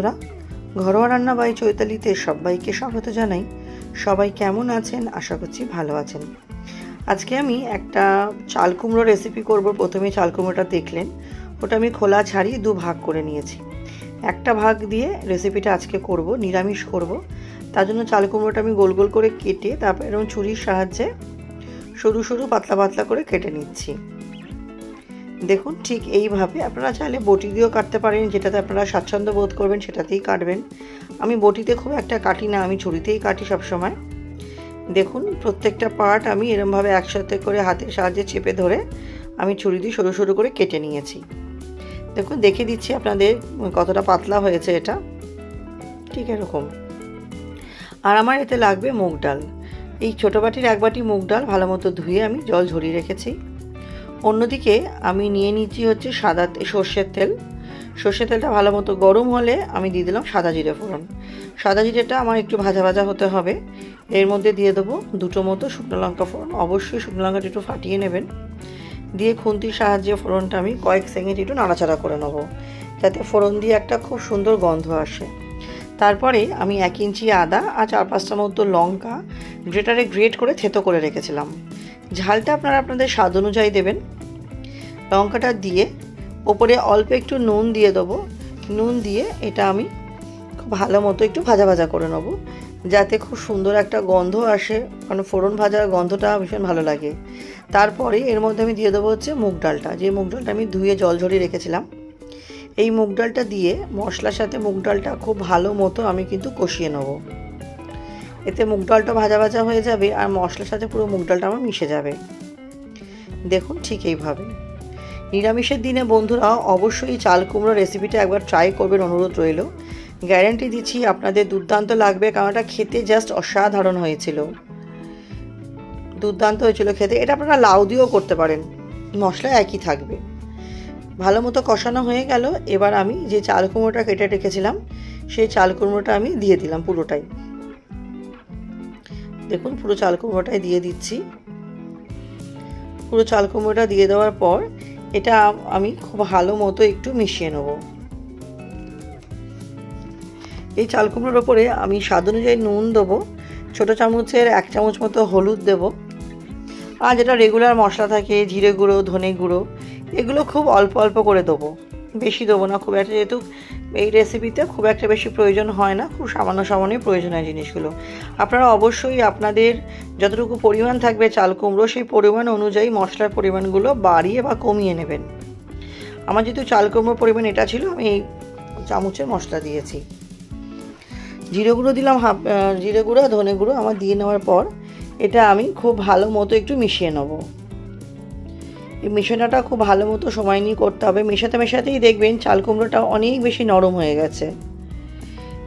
বন্ধুরা, ঘরোয়া রান্না বাই চৈতালিতে সবাইকে স্বাগত জানাই। সবাই কেমন আছেন? আশা করছি ভালো আছেন। আজকে আমি একটা চাল কুমড়ো রেসিপি করব। প্রথমে চাল কুমড়োটা দেখলেন, ওটা আমি খোলা ছাড়িয়ে দু ভাগ করে নিয়েছি। একটা ভাগ দিয়ে রেসিপিটা আজকে করব, নিরামিষ করব। তার জন্য চাল কুমড়োটা আমি গোল গোল করে কেটে তারপর এরকম ছুরির সাহায্যে সরু সরু পাতলা পাতলা করে কেটে নিচ্ছি। দেখুন, ঠিক এইভাবে আপনারা চাইলে বটি দিয়েও কাটতে পারেন, যেটাতে আপনারা স্বাচ্ছন্দ্য বোধ করবেন সেটাতেই কাটবেন। আমি বটিতে খুব একটা কাটি না, আমি ছুরিতেই কাটি সবসময়। দেখুন, প্রত্যেকটা পার্ট আমি এরমভাবে একসাথে করে হাতের সাহায্যে চেপে ধরে আমি ছুরি দিয়ে সরু সরু করে কেটে নিয়েছি। দেখুন, দেখে দিচ্ছি আপনাদের কতটা পাতলা হয়েছে এটা, ঠিক এরকম। আর আমার এতে লাগবে মুগ ডাল। এই ছোটো বাটির এক বাটি মুগ ডাল ভালো মতো ধুয়ে আমি জল ঝরিয়ে রেখেছি। অন্যদিকে আমি নিয়ে নিচ্ছি হচ্ছে সর্ষের তেল। সর্ষের তেলটা ভালো মতো গরম হলে আমি দিয়ে দিলাম সাদা জিরে ফোড়ন। সাদা জিরেটা আমার একটু ভাজা ভাজা হতে হবে। এর মধ্যে দিয়ে দেবো দুটো মতো শুকনো লঙ্কা ফোড়ন। অবশ্যই শুকনো লঙ্কাটা একটু ফাটিয়ে নেবেন। দিয়ে খুন্তির সাহায্যে ফোড়নটা আমি কয়েক সেকেন্ড একটু নাড়াচাড়া করে নেব, যাতে ফোড়ন দিয়ে একটা খুব সুন্দর গন্ধ আসে। তারপরে আমি 1 ইঞ্চি আদা আর 4-5টা মতো লঙ্কা গ্রেটারে গ্রেট করে থেতো করে রেখেছিলাম। ঝালটা আপনারা আপনাদের স্বাদ অনুযায়ী দেবেন। লঙ্কাটা দিয়ে ওপরে অল্প একটু নুন দিয়ে দেবো। নুন দিয়ে এটা আমি খুব ভালো মতো একটু ভাজা ভাজা করে নেব, যাতে খুব সুন্দর একটা গন্ধ আসে, কারণ ফোড়ন ভাজার গন্ধটা ভীষণ ভালো লাগে। তারপরে এর মধ্যে আমি দিয়ে দেবো হচ্ছে মুগ ডালটা, যে মুগ ডালটা আমি ধুয়ে জল ঝরিয়ে রেখেছিলাম। এই মুগ ডালটা দিয়ে মশলার সাথে মুগ ডালটা খুব ভালো মতো আমি কিন্তু কষিয়ে নেব। এতে মুগ ডালটা ভাজা ভাজা হয়ে যাবে আর মশলার সাথে পুরো মুগ ডালটা আমার মিশে যাবে। দেখুন, ঠিক এইভাবে। নিরামিষের দিনে বন্ধুরা অবশ্যই চাল কুমড়ো রেসিপিটা একবার ট্রাই করবেন, অনুরোধ রইল। গ্যারান্টি দিচ্ছি আপনাদের দুর্দান্ত লাগবে, কারণ এটা খেতে জাস্ট অসাধারণ হয়েছিল, দুর্দান্ত হয়েছিল খেতে। এটা আপনারা লাউ দিয়েও করতে পারেন, মশলা একই থাকবে। ভালো মতো কষানো হয়ে গেল। এবার আমি যে চাল কুমড়োটা কেটে রেখেছিলাম সেই চাল কুমড়োটা আমি দিয়ে দিলাম পুরোটাই। দেখুন, পুরো চাল কুমড়োটাই দিয়ে দিচ্ছি। পুরো চাল কুমড়োটা দিয়ে দেওয়ার পর এটা আমি খুব ভালো মতো একটু মিশিয়ে নেব। এই চাল কুমড়োর ওপরে আমি স্বাদ অনুযায়ী নুন দেবো, ছোটো চামচের 1 চামচ মতো হলুদ দেবো। আর যেটা রেগুলার মশলা থাকে, জিরে গুঁড়ো, ধনে গুঁড়ো, এগুলো খুব অল্প অল্প করে দেবো, বেশি দেবো না খুব একটা, যেহেতু এই রেসিপিতে খুব একটা বেশি প্রয়োজন হয় না, খুব সামান্য সামান্যই প্রয়োজন হয় জিনিসগুলো। আপনারা অবশ্যই আপনাদের যতটুকু পরিমাণ থাকবে চাল কুমড়ো, সেই পরিমাণ অনুযায়ী মশলার পরিমাণগুলো বাড়িয়ে বা কমিয়ে নেবেন। আমার যেহেতু চাল কুমড়োর পরিমাণ এটা ছিল, আমি এই চামচের মশলা দিয়েছি। জিরে গুঁড়ো দিলাম, জিরে গুঁড়ো, ধনে গুঁড়ো আমার দিয়ে নেওয়ার পর এটা আমি খুব ভালো মতো একটু মিশিয়ে নেব। এই মিশানোটা খুব ভালো মতো সময় নিয়ে করতে হবে। মেশাতে মেশাতেই দেখবেন চাল কুমড়োটা অনেক বেশি নরম হয়ে গেছে।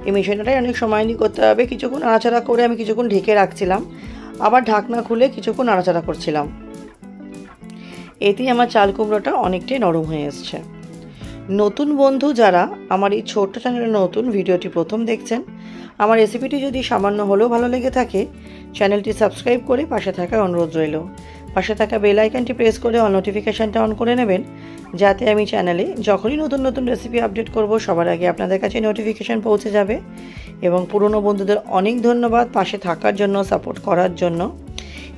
এই মিশানোটাই অনেক সময় নিয়ে করতে হবে। কিছুক্ষণ নাড়াচাড়া করে আমি কিছুক্ষণ ঢেকে রাখছিলাম, আবার ঢাকনা খুলে কিছুক্ষণ নাড়াচাড়া করছিলাম। এতেই আমার চাল কুমড়োটা অনেকটাই নরম হয়ে এসছে। নতুন বন্ধু যারা আমার এই ছোট্ট চ্যানেলে নতুন, ভিডিওটি প্রথম দেখছেন, আমার রেসিপিটি যদি সামান্য হলেও ভালো লেগে থাকে চ্যানেলটি সাবস্ক্রাইব করে পাশে থাকার অনুরোধ রইল। পাশে থাকা বেল আইকনটি প্রেস করে অল নোটিফিকেশানটা অন করে নেবেন, যাতে আমি চ্যানেলে যখনই নতুন নতুন রেসিপি আপডেট করব সবার আগে আপনাদের কাছে নোটিফিকেশান পৌঁছে যাবে। এবং পুরনো বন্ধুদের অনেক ধন্যবাদ পাশে থাকার জন্য, সাপোর্ট করার জন্য।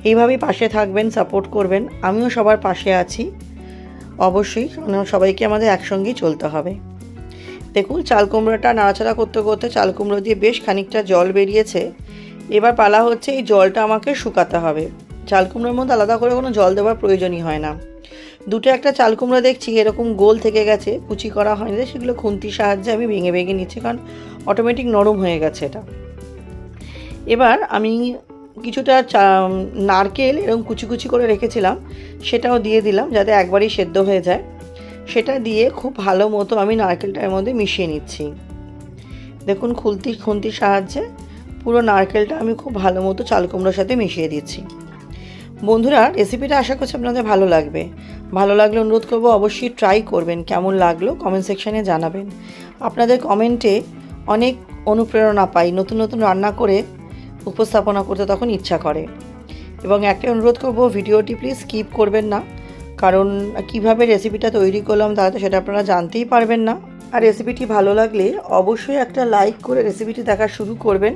এইভাবেই পাশে থাকবেন, সাপোর্ট করবেন। আমিও সবার পাশে আছি। অবশ্যই সবাইকে আমাদের একসঙ্গেই চলতে হবে। দেখুন, চাল কুমড়োটা নাড়াচাড়া করতে করতে চাল কুমড়ো দিয়ে বেশ খানিকটা জল বেরিয়েছে। এবার পালা হচ্ছে এই জলটা আমাকে শুকাতে হবে। চাল কুমড়োর মধ্যে আলাদা করে কোনো জল দেওয়ার প্রয়োজনই হয় না। দুটো একটা চাল কুমড়ো দেখছি এরকম গোল থেকে গেছে, কুচি করা হয়নি, সেগুলো খুন্তির সাহায্যে আমি ভেঙে ভেঙে নিচ্ছি, কারণ অটোমেটিক নরম হয়ে গেছে এটা। এবার আমি কিছুটা নারকেল এরকম কুচি কুচি করে রেখেছিলাম, সেটাও দিয়ে দিলাম, যাতে একবারই সেদ্ধ হয়ে যায়। সেটা দিয়ে খুব ভালো মতো আমি নারকেলটার মধ্যে মিশিয়ে নিচ্ছি। দেখুন, খুন্তির সাহায্যে পুরো নারকেলটা আমি খুব ভালো মতো চাল কুমড়োর সাথে মিশিয়ে দিচ্ছি। বন্ধুরা, রেসিপিটা আশা করছি আপনাদের ভালো লাগবে। ভালো লাগলে অনুরোধ করবো অবশ্যই ট্রাই করবেন। কেমন লাগলো কমেন্ট সেকশানে জানাবেন। আপনাদের কমেন্টে অনেক অনুপ্রেরণা পাই, নতুন নতুন রান্না করে উপস্থাপনা করতে তখন ইচ্ছা করে। এবং একটা অনুরোধ করবো, ভিডিওটি প্লিজ স্কিপ করবেন না, কারণ কিভাবে রেসিপিটা তৈরি করলাম তাহলে তো সেটা আপনারা জানতেই পারবেন না। আর রেসিপিটি ভালো লাগলে অবশ্যই একটা লাইক করে রেসিপিটি দেখা শুরু করবেন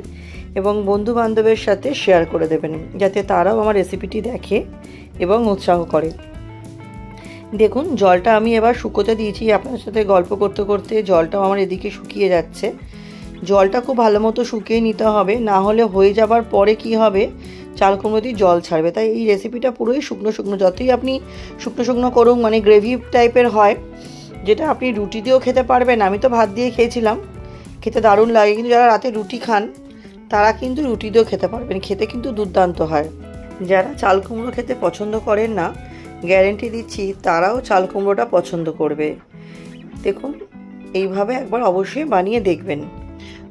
এবং বন্ধু বান্ধবের সাথে শেয়ার করে দেবেন, যাতে তারাও আমার রেসিপিটি দেখে এবং উৎসাহ করে। দেখুন জলটা আমি এবার শুকোতে দিয়েছি। আপনার সাথে গল্প করতে করতে জলটাও আমার এদিকে শুকিয়ে যাচ্ছে। জলটা খুব ভালো মতো শুকিয়ে নিতে হবে, না হলে হয়ে যাবার পরে কি হবে, চাল কুমড়োতেই জল ছাড়বে। তাই এই রেসিপিটা পুরোই শুকনো শুকনো, যতই আপনি শুকনো শুকনো করুন, মানে গ্রেভি টাইপের হয়, যেটা আপনি রুটি দিয়েও খেতে পারবেন। আমি তো ভাত দিয়ে খেয়েছিলাম, খেতে দারুণ লাগে। কিন্তু যারা রাতে রুটি খান তারা কিন্তু রুটি দিয়েও খেতে পারবেন, খেতে কিন্তু দুর্দান্ত হয়। যারা চাল কুমড়ো খেতে পছন্দ করেন না, গ্যারেন্টি দিচ্ছি তারাও চাল কুমড়োটা পছন্দ করবে। দেখুন এইভাবে একবার অবশ্যই বানিয়ে দেখবেন।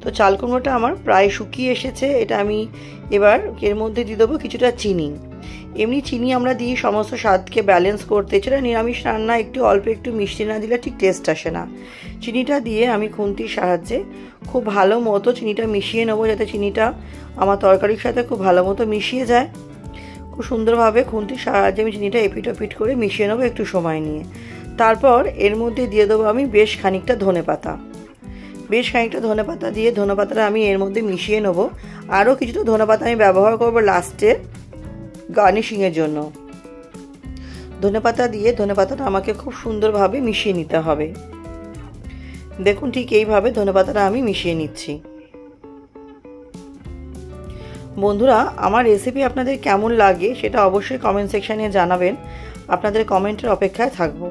তো চাল কুমড়োটা আমার প্রায় শুকিয়ে এসেছে। এটা আমি এবার এর মধ্যে দিয়ে দেবো কিছুটা চিনি। এমনি চিনি আমরা দিই সমস্ত স্বাদকে ব্যালেন্স করতে, এছাড়া নিরামিষ রান্না একটু অল্প একটু মিষ্টি না দিলে ঠিক টেস্ট আসে না। চিনিটা দিয়ে আমি খুন্তির সাহায্যে খুব ভালো মতো চিনিটা মিশিয়ে নেবো, যাতে চিনিটা আমার তরকারির সাথে খুব ভালো মতো মিশিয়ে যায়। খুব সুন্দরভাবে খুন্তির সাহায্যে আমি চিনিটা এপিট ওপিট করে মিশিয়ে নেবো একটু সময় নিয়ে। তারপর এর মধ্যে দিয়ে দেবো আমি বেশ খানিকটা ধনেপাতা। বেশ খানিকটা ধনেপাতা দিয়ে ধনেপাতাটা আমি এর মধ্যে মিশিয়ে নেবো। আরও কিছুটা ধনেপাতা আমি ব্যবহার করবো লাস্টে গার্নিশিংয়ের জন্য। ধনেপাতা দিয়ে ধনেপাতাটা আমাকে খুব সুন্দরভাবে মিশিয়ে নিতে হবে। দেখুন ঠিক এইভাবে ধনেপাতাটা আমি মিশিয়ে নিচ্ছি। বন্ধুরা আমার রেসিপি আপনাদের কেমন লাগে সেটা অবশ্যই কমেন্ট সেকশানে জানাবেন, আপনাদের কমেন্টের অপেক্ষায় থাকবো।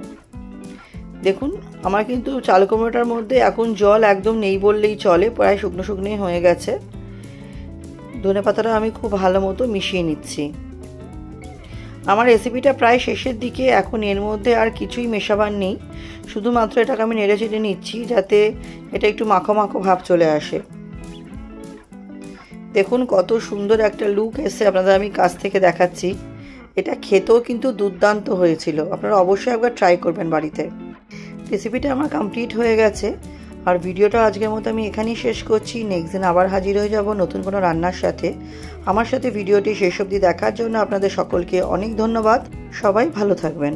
দেখুন আমার কিন্তু চাল কুমড়োটার মধ্যে এখন জল একদম নেই বললেই চলে, প্রায় শুকনো শুকনোই হয়ে গেছে। ধনেপাতাটা আমি খুব ভালো মতো মিশিয়ে নিচ্ছি। আমার রেসিপিটা প্রায় শেষের দিকে, এখন এর মধ্যে আর কিছুই মেশাবার নেই, শুধুমাত্র এটাকে আমি নেড়ে চেড়ে নিচ্ছি যাতে এটা একটু মাখো মাখো ভাব চলে আসে। দেখুন কত সুন্দর একটা লুক এসে আপনাদের আমি কাছ থেকে দেখাচ্ছি। এটা খেতেও কিন্তু দুর্দান্ত হয়েছিল, আপনারা অবশ্যই একবার ট্রাই করবেন বাড়িতে। রেসিপিটা আমার কমপ্লিট হয়ে গেছে। আর ভিডিওটা আজকের মতো আমি এখানেই শেষ করছি। নেক্সট দিন আবার হাজির হয়ে যাব নতুন কোনো রান্নার সাথে। আমার সাথে ভিডিওটি শেষ অবধি দেখার জন্য আপনাদের সকলকে অনেক ধন্যবাদ। সবাই ভালো থাকবেন।